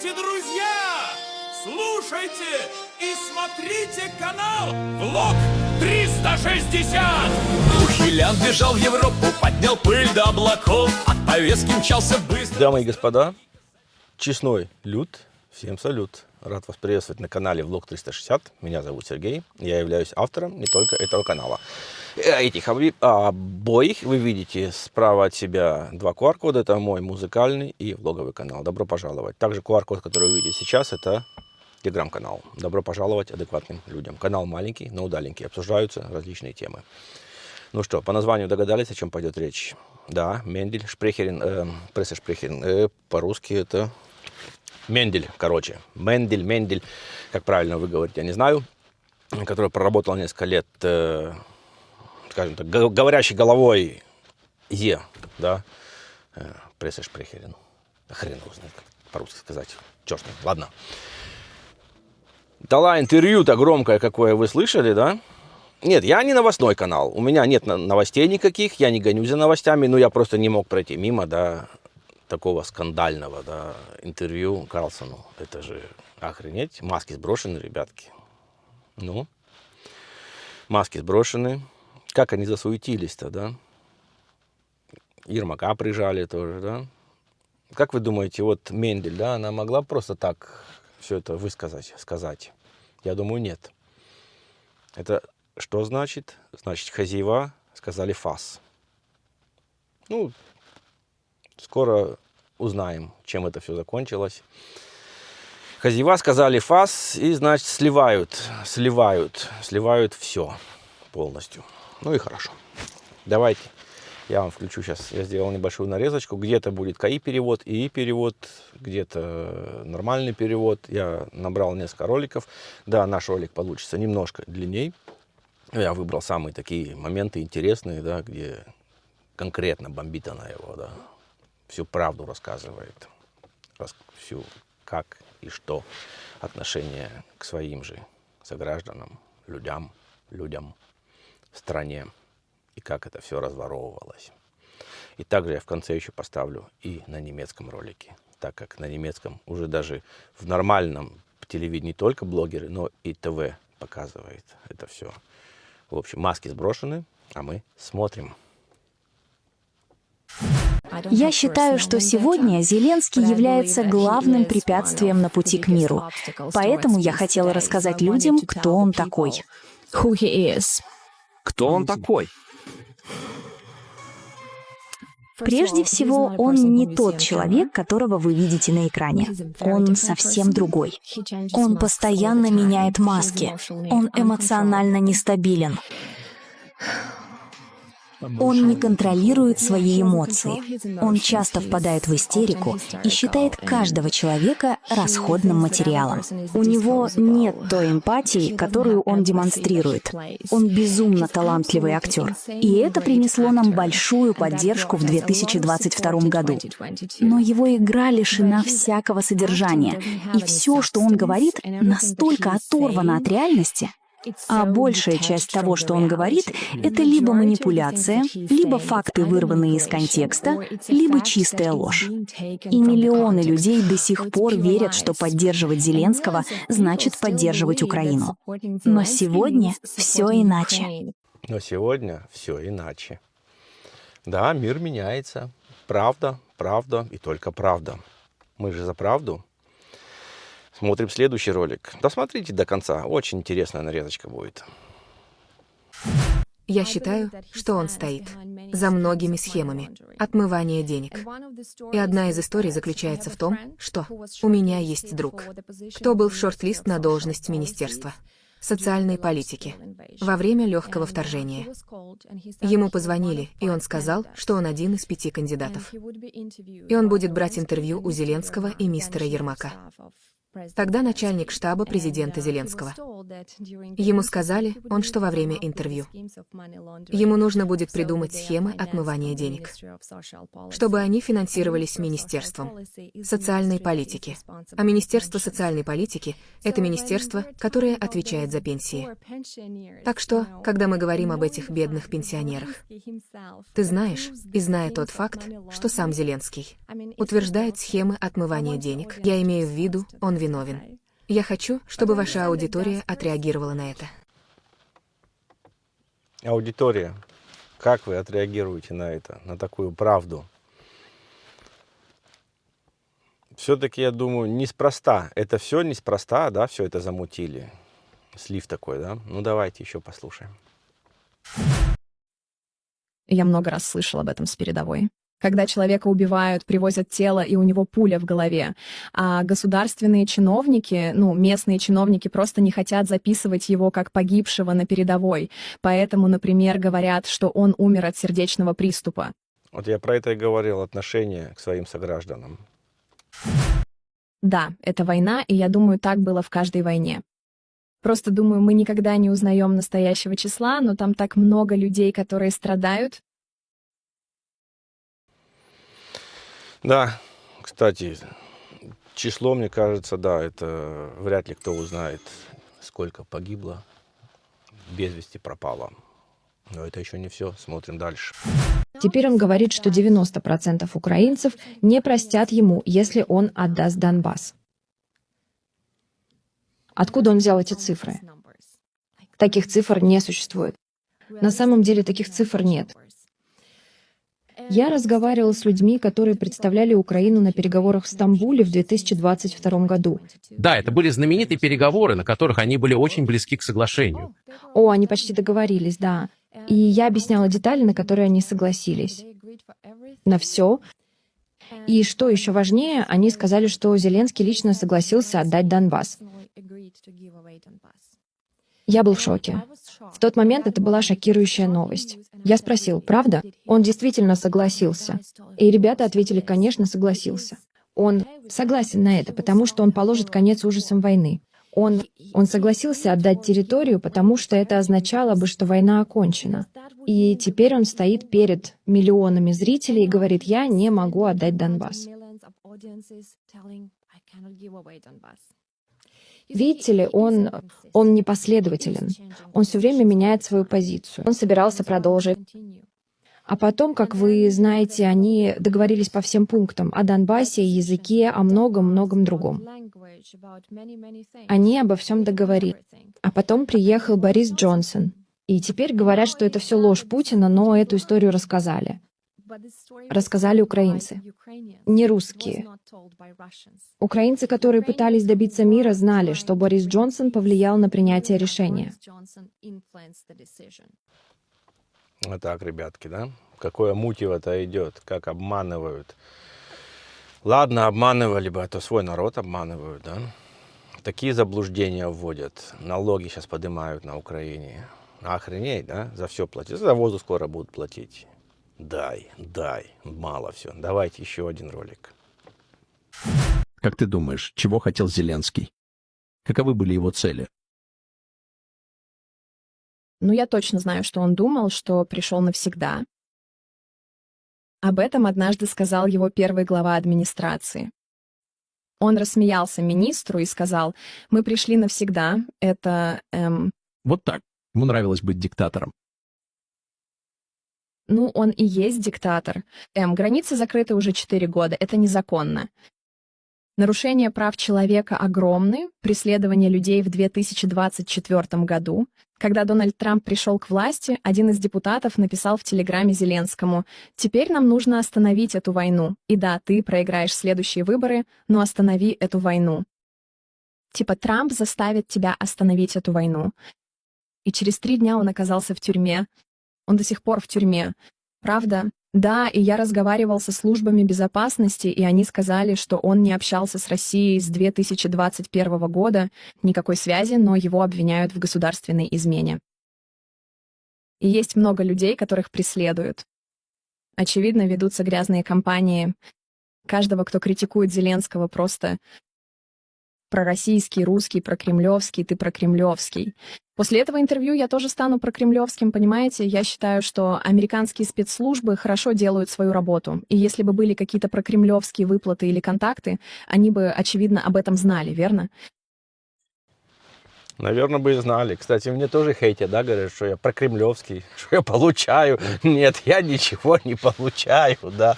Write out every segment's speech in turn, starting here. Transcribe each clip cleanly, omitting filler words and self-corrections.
Здравствуйте, друзья! Слушайте и смотрите канал Влог 360! Ухилян бежал в Европу, поднял пыль до облаков, от повестки мчался быстро. Дамы и господа, честной люд, всем салют. Рад вас приветствовать на канале Влог 360. Меня зовут Сергей, я являюсь автором не только этого канала. Этих обоих вы видите справа от себя два QR-кода. Это мой музыкальный и влоговый канал. Добро пожаловать. Также QR-код, который вы видите сейчас, это телеграм-канал. Добро пожаловать адекватным людям. Канал маленький, но удаленький. Обсуждаются различные темы. Ну что, по названию догадались, о чем пойдет речь? Да, Мендель, Шпрехерин, пресса-шпрехерин. По-русски это Мендель, короче. Мендель, как правильно вы говорите, я не знаю. Который проработал несколько лет, скажем так, говорящей головой да, пресса-шпрехерин. Хрен его знает, как по-русски сказать. Черт, ладно. Дала интервью-то громкое, какое вы слышали, да? Нет, я не новостной канал. У меня нет новостей никаких, я не гонюсь за новостями, но я просто не мог пройти мимо, да, такого скандального, да, интервью Карлсону. Это же охренеть. Маски сброшены, ребятки. Ну, маски сброшены. Как они засуетились-то, да? Ермака прижали тоже, да? Как вы думаете, вот Мендель, да, она могла просто так все это высказать, сказать? Я думаю, нет. Это что значит? Значит, хозяева сказали фас. Ну, скоро узнаем, чем это все закончилось. Хозяева сказали фас и, значит, сливают все полностью. Ну и хорошо. Давайте я вам включу сейчас. Я сделал небольшую нарезочку. Где-то будет КАИ-перевод, ИИ-перевод, где-то нормальный перевод. Я набрал несколько роликов. Да, наш ролик получится немножко длинней. Я выбрал самые такие моменты интересные, да, где конкретно бомбит она его, да. Всю правду рассказывает. Всю как и что отношение к своим же согражданам, людям, стране, и как это все разворовывалось. И также я в конце еще поставлю и на немецком ролике, так как на немецком уже даже в нормальном телевидении не только блогеры, но и ТВ показывает это все. В общем, маски сброшены, а мы смотрим. Я считаю, что сегодня Зеленский является главным препятствием на пути к миру. Поэтому я хотела рассказать людям, кто он такой. Кто он такой? Прежде всего, он не тот человек, которого вы видите на экране. Он совсем другой. Он постоянно меняет маски. Он эмоционально нестабилен. Он не контролирует свои эмоции. Он часто впадает в истерику и считает каждого человека расходным материалом. У него нет той эмпатии, которую он демонстрирует. Он безумно талантливый актер. И это принесло нам большую поддержку в 2022 году. Но его игра лишена всякого содержания. И все, что он говорит, настолько оторвано от реальности. А большая часть того, что он говорит, это либо манипуляция, либо факты, вырванные из контекста, либо чистая ложь. И миллионы людей до сих пор верят, что поддерживать Зеленского значит поддерживать Украину. Но сегодня все иначе. Да, мир меняется. Правда и только правда. Мы же за правду. Смотрим следующий ролик. Досмотрите до конца. Очень интересная нарезочка будет. Я считаю, что он стоит за многими схемами отмывания денег. И одна из историй заключается в том, что у меня есть друг, кто был в шорт-лист на должность министерства социальной политики во время легкого вторжения. Ему позвонили, и он сказал, что он один из 5 кандидатов. И он будет брать интервью у Зеленского и мистера Ермака. Тогда начальник штаба президента Зеленского. Ему сказали, что во время интервью. Ему нужно будет придумать схемы отмывания денег, чтобы они финансировались Министерством социальной политики. А Министерство социальной политики — это министерство, которое отвечает за пенсии. Так что, когда мы говорим об этих бедных пенсионерах, ты знаешь, и зная тот факт, что сам Зеленский утверждает схемы отмывания денег, я имею в виду, он виновен. Я хочу, чтобы ваша аудитория отреагировала на это. Аудитория, как вы отреагируете на это, на такую правду? Все-таки, я думаю, неспроста. Это все неспроста, да, все это замутили. Слив такой, да? Ну, давайте еще послушаем. Я много раз слышал об этом с передовой. Когда человека убивают, привозят тело, и у него пуля в голове. А государственные чиновники, местные чиновники просто не хотят записывать его как погибшего на передовой. Поэтому, например, говорят, что он умер от сердечного приступа. Вот я про это и говорил, отношение к своим согражданам. Да, это война, и я думаю, так было в каждой войне. Просто думаю, мы никогда не узнаем настоящего числа, но там так много людей, которые страдают. Да, кстати, число, мне кажется, да, это вряд ли кто узнает, сколько погибло, без вести пропало. Но это еще не все, смотрим дальше. Теперь он говорит, что 90% украинцев не простят ему, если он отдаст Донбасс. Откуда он взял эти цифры? Таких цифр не существует. На самом деле таких цифр нет. Я разговаривал с людьми, которые представляли Украину на переговорах в Стамбуле в 2022 году. Да, это были знаменитые переговоры, на которых они были очень близки к соглашению. О, они почти договорились, да. И я объясняла детали, на которые они согласились. На все. И что еще важнее, они сказали, что Зеленский лично согласился отдать Донбасс. Я был в шоке. В тот момент это была шокирующая новость. Я спросил, правда? Он действительно согласился. И ребята ответили, конечно, согласился. Он согласен на это, потому что он положит конец ужасам войны. Он согласился отдать территорию, потому что это означало бы, что война окончена. И теперь он стоит перед миллионами зрителей и говорит, я не могу отдать Донбасс. Видите ли, он непоследователен. Он все время меняет свою позицию. Он собирался продолжить. А потом, как вы знаете, они договорились по всем пунктам о Донбассе, языке, о многом-многом другом. Они обо всем договорились. А потом приехал Борис Джонсон. И теперь говорят, что это все ложь Путина, но эту историю рассказали. Рассказали украинцы, не русские. Украинцы, которые пытались добиться мира, знали, что Борис Джонсон повлиял на принятие решения. Вот так, ребятки, да? Какое мутьево-то идет, как обманывают. Ладно, обманывали бы, а то свой народ обманывают, да? Такие заблуждения вводят. Налоги сейчас поднимают на Украине. Охренеть, да? За все платить. За воздух скоро будут платить. Дай. Мало все. Давайте еще один ролик. Как ты думаешь, чего хотел Зеленский? Каковы были его цели? Я точно знаю, что он думал, что пришел навсегда. Об этом однажды сказал его первый глава администрации. Он рассмеялся министру и сказал, мы пришли навсегда, это... Вот так. Ему нравилось быть диктатором. Он и есть диктатор. Границы закрыты уже 4 года, это незаконно. Нарушения прав человека огромны, преследование людей в 2024 году. Когда Дональд Трамп пришел к власти, один из депутатов написал в Телеграме Зеленскому, «Теперь нам нужно остановить эту войну. И да, ты проиграешь следующие выборы, но останови эту войну». Трамп заставит тебя остановить эту войну. И через 3 дня он оказался в тюрьме. Он до сих пор в тюрьме. Правда? Да, и я разговаривал со службами безопасности, и они сказали, что он не общался с Россией с 2021 года, никакой связи, но его обвиняют в государственной измене. И есть много людей, которых преследуют. Очевидно, ведутся грязные кампании. Каждого, кто критикует Зеленского, просто пророссийский, русский, прокремлевский, ты прокремлевский. После этого интервью я тоже стану прокремлевским, понимаете? Я считаю, что американские спецслужбы хорошо делают свою работу. И если бы были какие-то прокремлевские выплаты или контакты, они бы, очевидно, об этом знали, верно? Наверное, бы и знали. Кстати, мне тоже хейтят, да, говорят, что я прокремлевский, что я получаю. Нет, я ничего не получаю, да.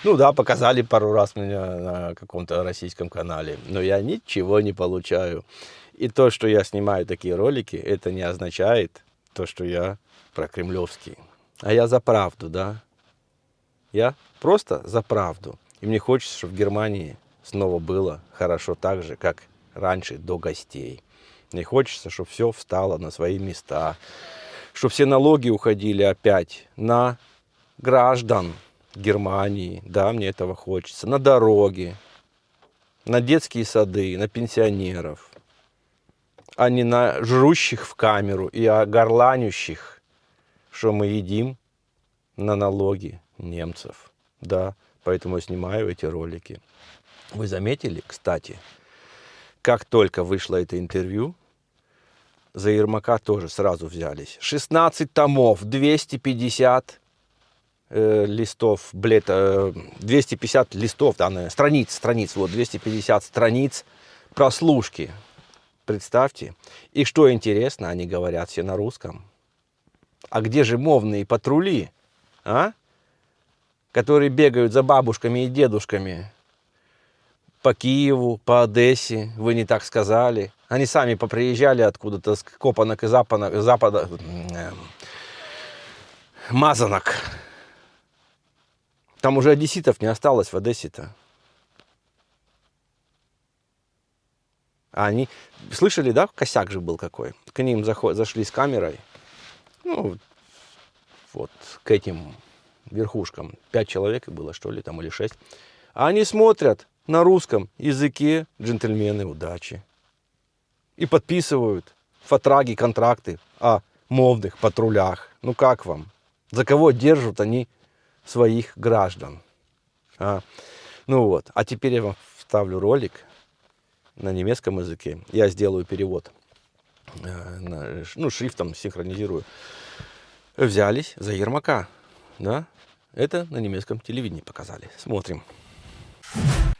Ну да, показали пару раз меня на каком-то российском канале, но я ничего не получаю. И то, что я снимаю такие ролики, это не означает то, что я прокремлевский. А я за правду, да. Я просто за правду. И мне хочется, чтобы в Германии снова было хорошо так же, как раньше, до гостей. Мне хочется, чтобы все встало на свои места, чтобы все налоги уходили опять на граждан Германии, да, мне этого хочется, на дороги, на детские сады, на пенсионеров, а не на жрущих в камеру и горланющих, что мы едим на налоги немцев, да, поэтому я снимаю эти ролики. Вы заметили, кстати, как только вышло это интервью, за Ермака тоже сразу взялись. 16 томов, 250 листов, 250 листов, да, страниц, вот, 250 страниц прослушки. Представьте. И что интересно, они говорят все на русском. А где же мовные патрули, а? Которые бегают за бабушками и дедушками по Киеву, по Одессе, вы не так сказали. Они сами поприезжали откуда-то с Копанок и Запада, Мазанок. Там уже одесситов не осталось в Одессе-то. А они, слышали, да, косяк же был какой? К ним зашли с камерой, ну, вот, к этим верхушкам. 5 человек было, что ли, там, или 6. А они смотрят на русском языке джентльмены удачи. И подписывают фатраги, контракты о мовных патрулях. Ну как вам? За кого держат они своих граждан? Ну вот. А теперь я вам вставлю ролик на немецком языке. Я сделаю перевод. Ну, шрифтом синхронизирую. Взялись за Ермака. Да? Это на немецком телевидении показали. Смотрим.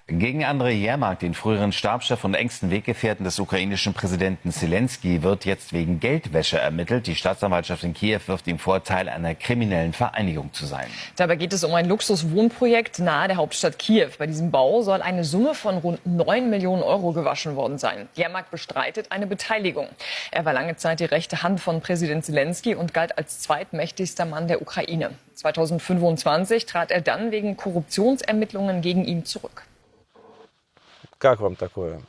Gegen Andrei Jermak, den früheren Stabschef und engsten Weggefährten des ukrainischen Präsidenten Zelensky, wird jetzt wegen Geldwäsche ermittelt. Die Staatsanwaltschaft in Kiew wirft ihm vor, Teil einer kriminellen Vereinigung zu sein. Dabei geht es um ein Luxuswohnprojekt nahe der Hauptstadt Kiew. Bei diesem Bau soll eine Summe von rund 9 Millionen Euro gewaschen worden sein. Jermak bestreitet eine Beteiligung. Er war lange Zeit die rechte Hand von Präsident Zelensky und galt als zweitmächtigster Mann der Ukraine. 2025 trat er dann wegen Korruptionsermittlungen gegen ihn zurück. Как вам такое?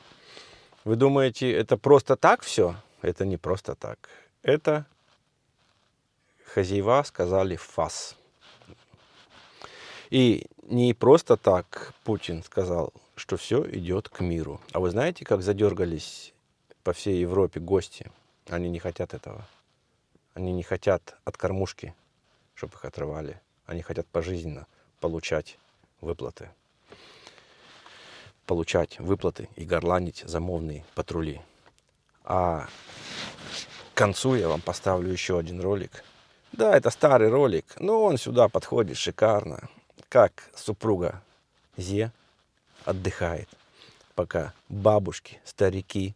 Вы думаете, это просто так все? Это не просто так. Это хозяева сказали фас. И не просто так Путин сказал, что все идет к миру. А вы знаете, как задергались по всей Европе гости? Они не хотят этого. Они не хотят от кормушки, чтобы их отрывали. Они хотят пожизненно получать выплаты. Получать выплаты и горланить замовные патрули. А к концу я вам поставлю еще один ролик. Да, это старый ролик, но он сюда подходит шикарно. Как супруга Зе отдыхает, пока бабушки, старики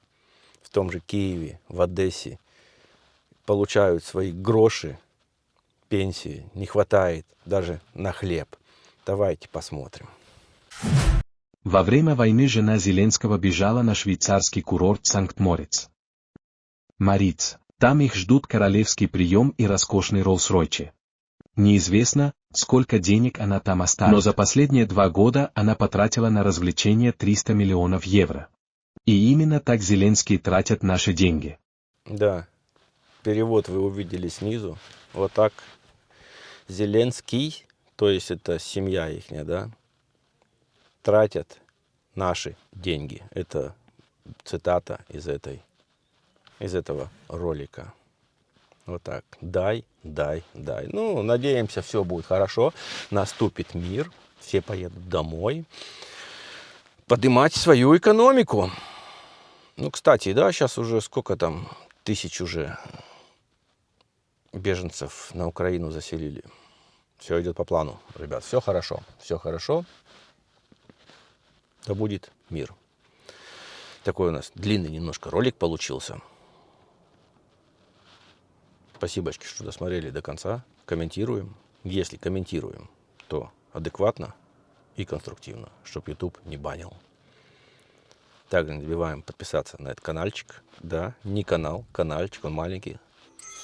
в том же Киеве, в Одессе получают свои гроши, пенсии, не хватает даже на хлеб. Давайте посмотрим. Во время войны жена Зеленского бежала на швейцарский курорт Санкт-Морец. Мориц. Там их ждут королевский прием и роскошный Роллс-Ройче. Неизвестно, сколько денег она там оставила, но за последние 2 года она потратила на развлечения 300 миллионов евро. И именно так Зеленский тратят наши деньги. Да, перевод вы увидели снизу. Вот так Зеленский, то есть это семья ихняя, да, тратят наши деньги. Это цитата из этого ролика. Вот так. Дай, дай, дай. Ну, надеемся, все будет хорошо. Наступит мир. Все поедут домой. Поднимать свою экономику. Ну, кстати, да, сейчас уже сколько там тысяч уже беженцев на Украину заселили. Все идет по плану, ребят. Все хорошо. Все хорошо. Да будет мир. Такой у нас длинный немножко ролик получился. Спасибочки, что досмотрели до конца. Комментируем. Если комментируем, то адекватно и конструктивно, чтобы YouTube не банил. Также не забываем подписаться на этот каналчик. Да, не канал, каналчик, он маленький.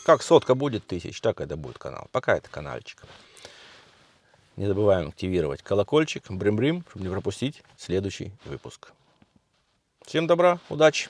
Как 100 будет тысяч, так это будет канал. Пока это каналчик. Не забываем активировать колокольчик, брим-брим, чтобы не пропустить следующий выпуск. Всем добра, удачи!